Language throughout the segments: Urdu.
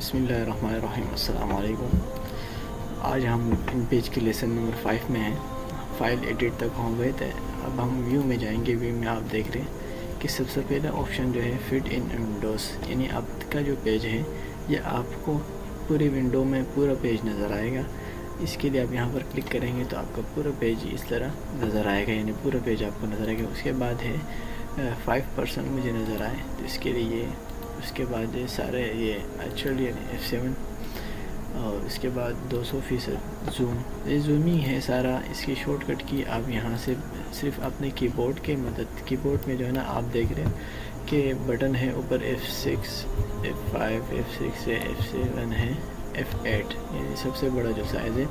بسم اللہ الرحمن الرحیم۔ السلام علیکم۔ آج ہم ان پیج کے لیسن نمبر 5 میں ہیں۔ فائل ایڈٹ تک ہو گئے تھے، اب ہم ویو میں جائیں گے۔ ویو میں آپ دیکھ رہے ہیں کہ سب سے پہلا آپشن جو ہے فٹ ان ونڈوز، یعنی آپ کا جو پیج ہے یہ آپ کو پوری ونڈو میں پورا پیج نظر آئے گا۔ اس کے لیے آپ یہاں پر کلک کریں گے تو آپ کا پورا پیج اس طرح نظر آئے گا، یعنی پورا پیج آپ کو نظر آئے گا۔ اس کے بعد ہے 5% مجھے نظر آئے، تو اس کے لیے اس کے بعد یہ سارے یہ نیچرل یعنی F7، اور اس کے بعد 200% زوم، یہ زومنگ ہے سارا۔ اس کی شارٹ کٹ کی آپ یہاں سے صرف اپنے کی بورڈ کے مدد، کی بورڈ میں جو ہے نا آپ دیکھ رہے ہیں کہ بٹن ہے اوپر F6 F5 F6 ہے، F7 ہے، F8، یعنی سب سے بڑا جو سائز ہے،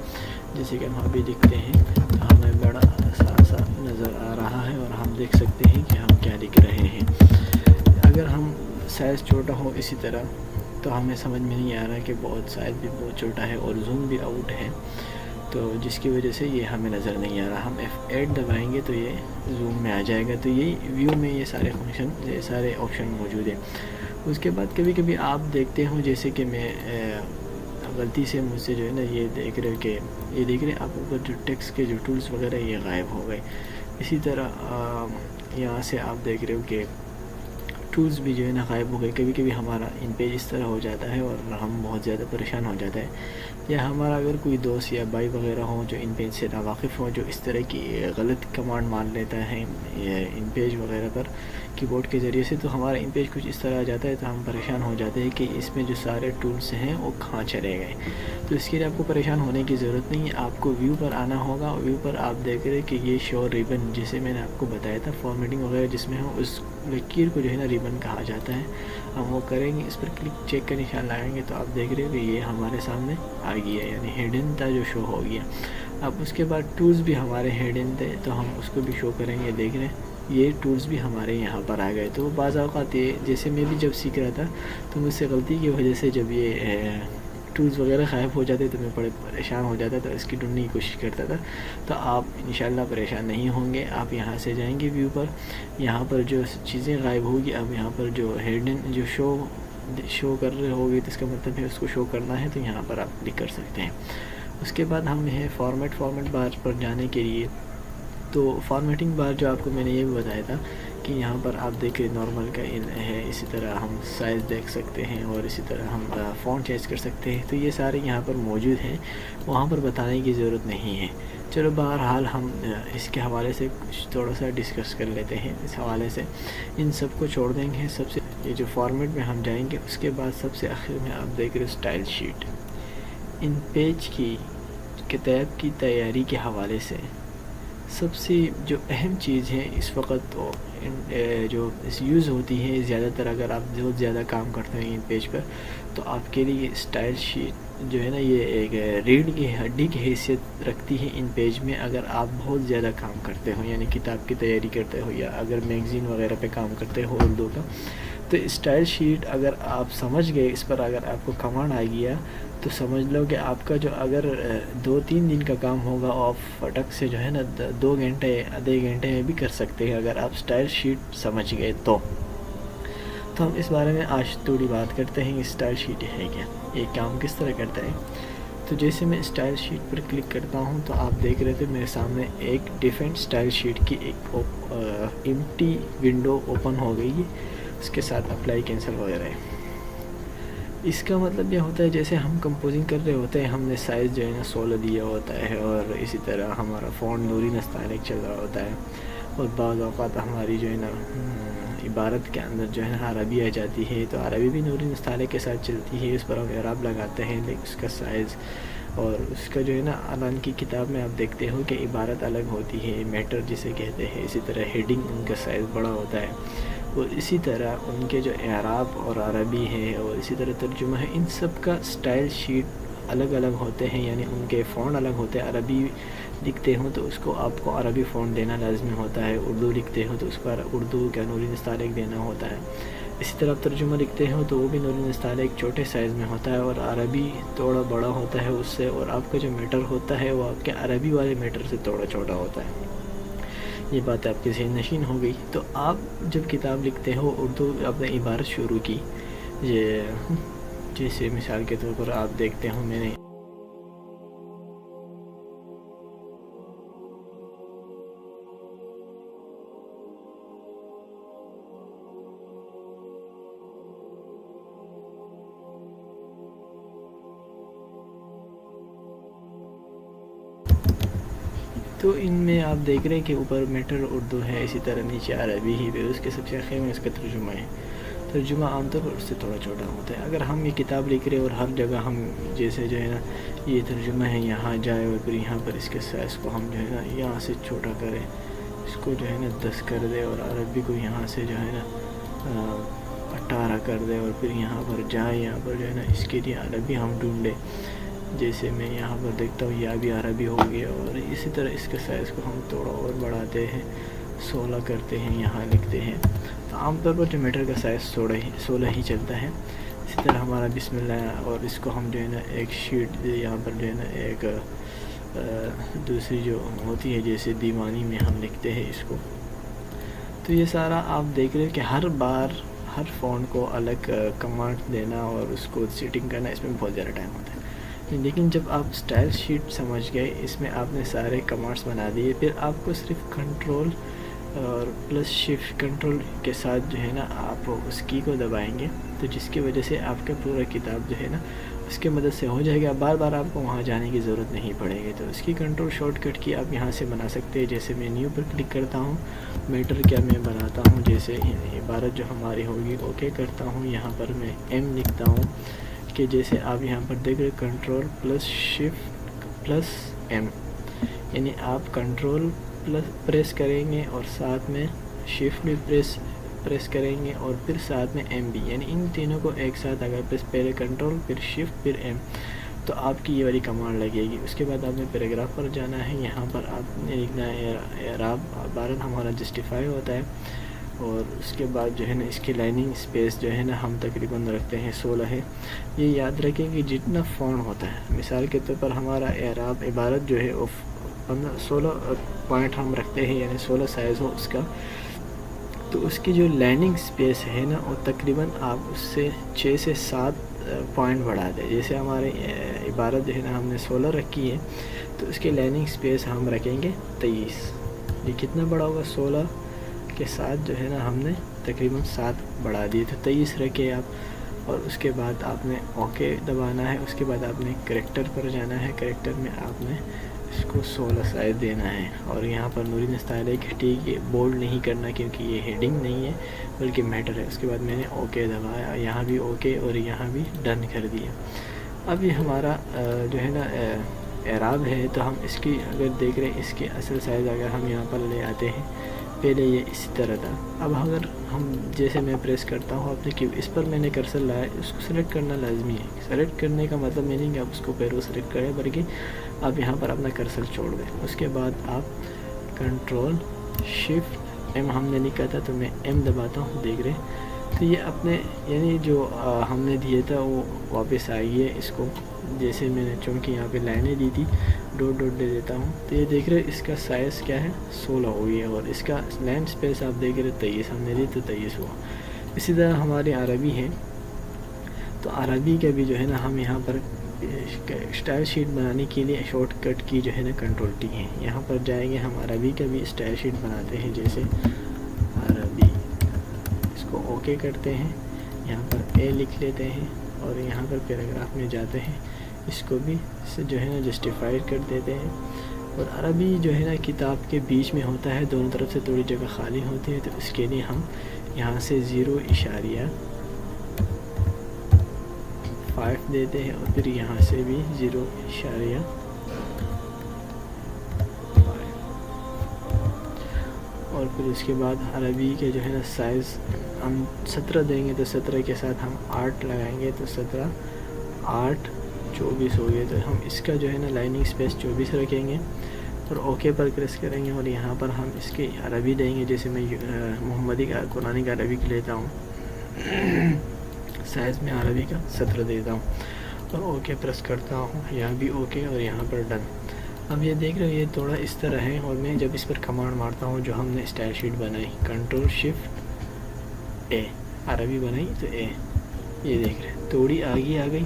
جیسے کہ ہم ابھی دیکھتے ہیں تو ہمیں بڑا سا نظر آ رہا ہے اور ہم دیکھ سکتے ہیں کہ ہم کیا لکھ رہے ہیں۔ اگر ہم سائز چھوٹا ہو اسی طرح تو ہمیں سمجھ میں نہیں آ رہا کہ بہت سائز بھی بہت چھوٹا ہے اور زوم بھی آؤٹ ہے، تو جس کی وجہ سے یہ ہمیں نظر نہیں آ رہا۔ ہم F8 دبائیں گے تو یہ زوم میں آ جائے گا۔ تو یہ ویو میں یہ سارے فنکشن، یہ سارے آپشن موجود ہیں۔ اس کے بعد کبھی کبھی آپ دیکھتے ہوں، جیسے کہ میں غلطی سے مجھ سے جو ہے نا یہ دیکھ رہے کہ یہ دیکھ رہے آپ اوپر جو ٹیکسٹ کے جو ٹولز وغیرہ یہ غائب ہو گئے۔ اسی طرح یہاں سے آپ دیکھ رہے ہو کہ ٹولز بھی جو ہے نا غائب ہو گئے۔ کبھی کبھی ہمارا ان پیج اس طرح ہو جاتا ہے اور ہم بہت زیادہ پریشان ہو جاتا ہے، یا ہمارا اگر کوئی دوست یا بھائی وغیرہ ہوں جو ان پیج سے ناواقف ہوں، جو اس طرح کی غلط کمانڈ مان لیتا ہے ان پیج وغیرہ پر کی بورڈ کے ذریعے سے، تو ہمارا ان پیج کچھ اس طرح آ جاتا ہے، تو ہم پریشان ہو جاتے ہیں کہ اس میں جو سارے ٹولز ہیں وہ کہاں چلے گئے۔ تو اس کے لیے آپ کو پریشان ہونے کی ضرورت نہیں ہے، آپ کو ویو پر آنا ہوگا۔ ویو پر آپ دیکھ رہے کہ یہ شو ریبن، جسے میں نے آپ کو بتایا تھا فارمیٹنگ وغیرہ جس میں ہو، اس لکیر کو جو ہے نا ریبن کہا جاتا ہے۔ ہم وہ کریں گے، اس پر کلک چیک کا نشان لگائیں گے تو آپ دیکھ رہے کہ یہ ہمارے سامنے آ گیا، یعنی ہیڈن تھا جو شو ہو گیا۔ اب اس کے بعد ٹولز بھی ہمارے ہیڈن تھے تو ہم اس کو بھی شو کریں گے۔ دیکھ رہے ہیں یہ ٹولز بھی ہمارے یہاں پر آ گئے۔ تو بعض اوقات یہ، جیسے میں بھی جب سیکھ رہا تھا تو مجھ سے غلطی کی وجہ سے جب یہ ٹولز وغیرہ غائب ہو جاتے تو میں بڑے پریشان ہو جاتا تھا، اس کی ڈھونڈنے کی کوشش کرتا تھا۔ تو آپ انشاءاللہ پریشان نہیں ہوں گے۔ آپ یہاں سے جائیں گے ویو پر، یہاں پر جو چیزیں غائب ہوگی، اب یہاں پر جو ہیڈن جو شو کر رہے ہوگی تو اس کا مطلب ہے اس کو شو کرنا ہے، تو یہاں پر آپ کلک کر سکتے ہیں۔ اس کے بعد ہم ہے فارمیٹ بار پر جانے کے لیے، تو فارمیٹنگ بار جو آپ کو میں نے یہ بھی بتایا تھا کہ یہاں پر آپ دیکھیں نارمل کا ہے، اسی طرح ہم سائز دیکھ سکتے ہیں اور اسی طرح ہم فونٹ چینج کر سکتے ہیں۔ تو یہ سارے یہاں پر موجود ہیں، وہاں پر بتانے کی ضرورت نہیں ہے۔ چلو بہرحال ہم اس کے حوالے سے کچھ تھوڑا سا ڈسکس کر لیتے ہیں۔ اس حوالے سے ان سب کو چھوڑ دیں گے۔ سب سے یہ جو فارمیٹ میں ہم جائیں گے، اس کے بعد سب سے آخر میں آپ دیکھ رہے اسٹائل شیٹ۔ ان پیج کی کتاب کی تیاری کے حوالے سے سب سے جو اہم چیز ہے اس وقت جو یوز ہوتی ہے زیادہ تر، اگر آپ بہت زیادہ کام کرتے ہیں ان پیج پر، تو آپ کے لیے اسٹائل شیٹ جو ہے نا یہ ایک ریڑھ کی ہڈی کی حیثیت رکھتی ہے ان پیج میں۔ اگر آپ بہت زیادہ کام کرتے ہو، یعنی کتاب کی تیاری کرتے ہو یا اگر میگزین وغیرہ پہ کام کرتے ہو اردو کا، تو اسٹائل شیٹ اگر آپ سمجھ گئے، اس پر اگر آپ کو کمانڈ آ گیا تو سمجھ لو کہ آپ کا جو اگر 2-3 دن کا کام ہوگا، آپ فٹک سے جو ہے نا 2 گھنٹے آدھے گھنٹے میں بھی کر سکتے ہیں، اگر آپ اسٹائل شیٹ سمجھ گئے تو ہم اس بارے میں آج تھوڑی بات کرتے ہیں کہ اسٹائل شیٹ ہے کیا، یہ کام کس طرح کرتا ہے۔ تو جیسے میں اسٹائل شیٹ پر کلک کرتا ہوں تو آپ دیکھ رہے تھے میرے سامنے ایک ڈیفرنٹ اسٹائل شیٹ کی ایک ایمٹی ونڈو اوپن ہو گئی ہے، اس کے ساتھ اپلائی کینسل وغیرہ ہے۔ اس کا مطلب یہ ہوتا ہے جیسے ہم کمپوزنگ کر رہے ہوتے ہیں، ہم نے سائز جو ہے نا 16 دیا ہوتا ہے، اور اسی طرح ہمارا فونٹ نوری نستعلیق چل رہا ہوتا ہے، اور بعض اوقات ہماری جو ہے نا عبارت کے اندر جو ہے نا عربی آ جاتی ہے، تو عربی بھی نوری نستعلیق کے ساتھ چلتی ہے، اس پر ہم اعراب لگاتے ہیں، لیکن اس کا سائز اور اس کا جو ہے نا علامہ کی کتاب میں آپ دیکھتے ہو کہ عبارت الگ ہوتی ہے، میٹر جسے کہتے ہیں، اسی طرح ہیڈنگ ان کا سائز بڑا ہوتا ہے، اور اسی طرح ان کے جو اعراب اور عربی ہے اور اسی طرح ترجمہ ہے، ان سب کا اسٹائل شیٹ الگ الگ ہوتے ہیں، یعنی ان کے فونٹ الگ ہوتے ہیں۔ عربی لکھتے ہوں تو اس کو آپ کو عربی فونٹ دینا لازمی ہوتا ہے، اردو لکھتے ہوں تو اس پر اردو کا نوری نستعلیق دینا ہوتا ہے، اسی طرح ترجمہ لکھتے ہوں تو وہ بھی نوری نستعلیق چھوٹے سائز میں ہوتا ہے، اور عربی تھوڑا بڑا ہوتا ہے اس سے، اور آپ کا جو میٹر ہوتا ہے وہ آپ کے عربی والے میٹر سے تھوڑا چھوٹا ہوتا ہے۔ یہ بات آپ کے ذہن نشین ہو گئی۔ تو آپ جب کتاب لکھتے ہو اردو، آپ نے عبارت شروع کی، یہ جیسے مثال کے طور پر آپ دیکھتے ہوں میں نے تو ان میں آپ دیکھ رہے ہیں کہ اوپر میٹر اردو ہے، اسی طرح نیچے عربی ہی، پھر اس کے سب سے آخر میں اس کا ترجمہ ہے۔ ترجمہ عام طور پر اس سے تھوڑا چھوٹا ہوتا ہے۔ اگر ہم یہ کتاب لکھ رہے اور ہر جگہ ہم جیسے جو ہے نا یہ ترجمہ ہے یہاں جائے اور پھر یہاں پر اس کے سائز کو ہم جو ہے نا یہاں سے چھوٹا کریں، اس کو جو ہے نا 10 کر دے اور عربی کو یہاں سے جو ہے نا 18 کر دے اور پھر یہاں پر جائے، یہاں پر جو ہے نا اس کے لیے عربی ہم ڈھونڈے۔ جیسے میں یہاں پر دیکھتا ہوں یہ بھی عربی ہو گیا، اور اسی طرح اس کے سائز کو ہم تھوڑا اور بڑھاتے ہیں، 16 کرتے ہیں، یہاں لکھتے ہیں۔ تو عام طور پر جو میٹر کا سائز 16 ہی چلتا ہے۔ اسی طرح ہمارا بسم اللہ، اور اس کو ہم جو ہے نا ایک شیٹ یہاں پر جو ہے نا ایک دوسری جو ہوتی ہے جیسے دیوانی میں ہم لکھتے ہیں اس کو۔ تو یہ سارا آپ دیکھ رہے ہیں کہ ہر بار ہر فونٹ کو الگ کمانڈ دینا اور اس کو سیٹنگ کرنا، اس میں بہت زیادہ ٹائم ہوتا ہے۔ لیکن جب آپ اسٹائل شیٹ سمجھ گئے، اس میں آپ نے سارے کمانڈس بنا دیے، پھر آپ کو صرف کنٹرول اور پلس شفٹ کنٹرول کے ساتھ جو ہے نا آپ اس کی کو دبائیں گے، تو جس کی وجہ سے آپ کا پورا کتاب جو ہے نا اس کے مدد سے ہو جائے گا، بار بار آپ کو وہاں جانے کی ضرورت نہیں پڑے گی۔ تو اس کی کنٹرول شارٹ کٹ کی آپ یہاں سے بنا سکتے ہیں۔ جیسے میں نیو پر کلک کرتا ہوں، میٹر کیا میں بناتا ہوں، جیسے عبارت جو ہماری ہوگی اوکے کرتا ہوں، یہاں پر میں ایم لکھتا ہوں کہ جیسے آپ یہاں پر دیکھ رہے control plus shift plus M, یعنی آپ کنٹرول پلس پریس کریں گے اور ساتھ میں شفٹ بھی پریس کریں گے اور پھر ساتھ میں ایم بھی، یعنی ان تینوں کو ایک ساتھ اگر پہلے کنٹرول پھر شفٹ پھر ایم، تو آپ کی یہ والی کمانڈ لگے گی۔ اس کے بعد آپ نے پیراگراف پر جانا ہے، یہاں پر آپ نے لکھنا ہے اعراب، عبارت ہمارا جسٹیفائی ہوتا ہے، اور اس کے بعد جو ہے نا اس کی لائننگ اسپیس جو ہے نا ہم تقریباً رکھتے ہیں 16 ہے۔ یہ یاد رکھیں کہ جتنا فونٹ ہوتا ہے، مثال کے طور پر ہمارا اعراب عبارت جو ہے وہ 16 پوائنٹ ہم رکھتے ہیں، یعنی 16 سائز ہو اس کا، تو اس کی جو لائننگ اسپیس ہے نا وہ تقریباً آپ اس سے 6 سے 7 پوائنٹ بڑھا دیں۔ جیسے ہمارے عبارت جو ہے نا ہم نے 16 رکھی ہے، تو اس کی لائننگ اسپیس ہم رکھیں گے 23۔ یہ کتنا بڑا ہوگا؟ 16 کے ساتھ جو ہے نا ہم نے تقریباً 7 بڑھا دیے، تو 23 رکھے آپ، اور اس کے بعد آپ نے اوکے دبانا ہے۔ اس کے بعد آپ نے کریکٹر پر جانا ہے، کریکٹر میں آپ نے اس کو 16 سائز دینا ہے، اور یہاں پر نوری نستعلیٰ ہے کہ ٹھیک ہے بولڈ نہیں کرنا کیونکہ یہ ہیڈنگ نہیں ہے بلکہ میٹر ہے۔ اس کے بعد میں نے اوکے دبایا، یہاں بھی اوکے اور یہاں بھی ڈن کر دیا۔ اب یہ ہمارا جو ہے نا اعراب ہے، تو ہم اس کی اگر دیکھ رہے ہیں اس کے اصل سائز اگر ہم یہاں پر لے آتے ہیں، پہلے یہ اسی طرح تھا، اب اگر ہم جیسے میں پریس کرتا ہوں اپنے کی اس پر میں نے کرسر لایا، اس کو سلیکٹ کرنا لازمی ہے۔ سلیکٹ کرنے کا مطلب نہیں کہ آپ اس کو پہلے سلیکٹ کریں، بلکہ آپ یہاں پر اپنا کرسر چھوڑ دیں۔ اس کے بعد آپ کنٹرول شفٹ ایم ہم نے لکھا تھا، تو میں ایم دباتا ہوں، دیکھ رہے ہیں، تو یہ اپنے یعنی جو ہم نے دیے تھا وہ واپس آئی ہے۔ اس کو جیسے میں نے چونکہ یہاں پہ لائنیں دی تھی، ڈوٹ ڈوٹ دے دیتا ہوں، تو یہ دیکھ رہے اس کا سائز کیا ہے 16 ہو گئی ہے، اور اس کا لائن سپیس آپ دیکھ رہے 23 ہم نے دی تو 23 ہوا۔ اسی طرح ہماری عربی ہے، تو عربی کا بھی جو ہے نا ہم یہاں پر اسٹائل شیٹ بنانے کے لیے شارٹ کٹ کی جو ہے نا کنٹرول ٹی ہے، یہاں پر جائیں گے ہم عربی کا بھی اسٹائل شیٹ بناتے ہیں، جیسے عربی، اس کو اوکے کرتے ہیں، یہاں پر اے لکھ لیتے ہیں اور یہاں پر پیراگراف میں جاتے ہیں، اس کو بھی جو ہے نا جسٹیفائی کر دیتے ہیں۔ اور عربی جو ہے نا کتاب کے بیچ میں ہوتا ہے، دونوں طرف سے تھوڑی جگہ خالی ہوتی ہے، تو اس کے لیے ہم یہاں سے 0.5 دیتے ہیں، اور پھر یہاں سے بھی 0.5، اور پھر اس کے بعد عربی کے جو ہے نا سائز ہم 17 دیں گے، تو 17 کے ساتھ ہم 8 لگائیں گے، تو 17 8 24 ہو گئے، تو ہم اس کا جو ہے نا لائننگ سپیس 24 رکھیں گے اور اوکے پر پریس کریں گے، اور یہاں پر ہم اس کی عربی دیں گے، جیسے میں محمدی کا قرآنی کا عربی لیتا ہوں، سائز میں عربی کا 17 دیتا ہوں اور اوکے پریس کرتا ہوں، یہاں بھی اوکے اور یہاں پر ڈن۔ اب یہ دیکھ رہے ہو یہ تھوڑا اس طرح ہے، اور میں جب اس پر کمانڈ مارتا ہوں جو ہم نے اسٹائل شیٹ بنائی، کنٹرول شفٹ اے، عربی بنائی تو اے، یہ دیکھ رہے ہیں تھوڑی آگے آ گئی،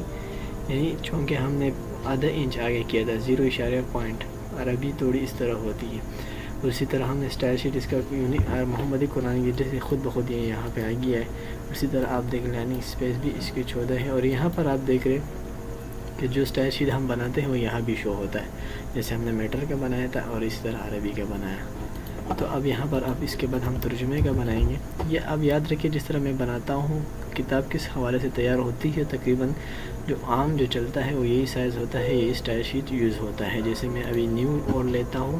یعنی چونکہ ہم نے آدھا انچ آگے کیا تھا 0.5 عربی تھوڑی اس طرح ہوتی ہے. اور اسی طرح ہم نے اسٹائل شیٹ اس کا محمدی قرآن کی جیسے خود بخود یہ یہاں پہ آ گیا ہے. اسی طرح آپ دیکھ لرننگ اسپیس بھی اس کی 14 ہے. اور یہاں پر آپ دیکھ رہے کہ جو اسٹائل شیٹ ہم بناتے ہیں وہ یہاں بھی شو ہوتا ہے، جیسے ہم نے میٹر کا بنایا تھا اور اس طرح عربی کا بنایا. تو اب یہاں پر اب اس کے بعد ہم ترجمے کا بنائیں گے. یہ اب یاد رکھیے جس طرح میں بناتا ہوں کتاب کس حوالے سے تیار ہوتی ہے، تقریباً جو عام جو چلتا ہے وہ یہی سائز ہوتا ہے، یہی اسٹائل شیٹ یوز ہوتا ہے. جیسے میں ابھی نیو اور لیتا ہوں